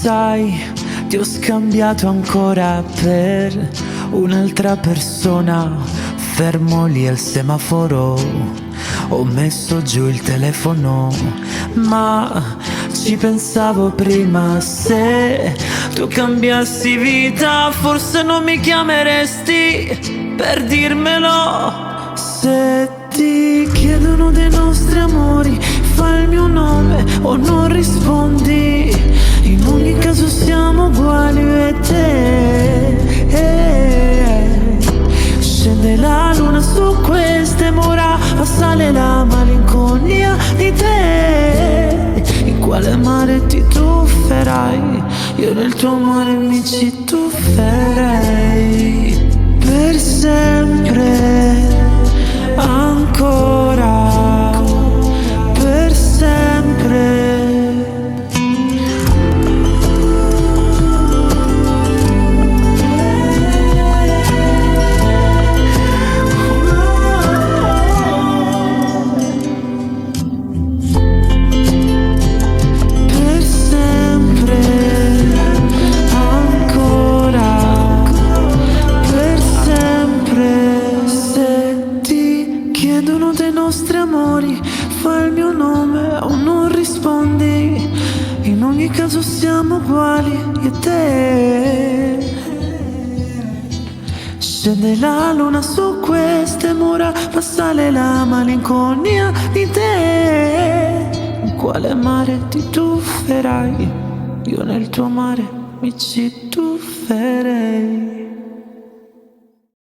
Sai, ti ho scambiato ancora per un'altra persona. Fermo lì al semaforo, ho messo giù il telefono, ma ci pensavo prima. Se tu cambiassi vita, forse non mi chiameresti per dirmelo. Se ti chiedono dei nostri amori, fai il mio nome o non rispondi. In ogni caso siamo uguali io e te. Scende la luna su queste mura, ma sale la malinconia di te. In quale mare ti tufferai? Io nel tuo mare mi ci tufferei. Per sempre, ancora, per sempre. Fai il mio nome o non rispondi. In ogni caso siamo uguali io e te. Scende la luna su queste mura, ma sale la malinconia di te. In quale mare ti tufferai? Io nel tuo mare mi ci tufferei.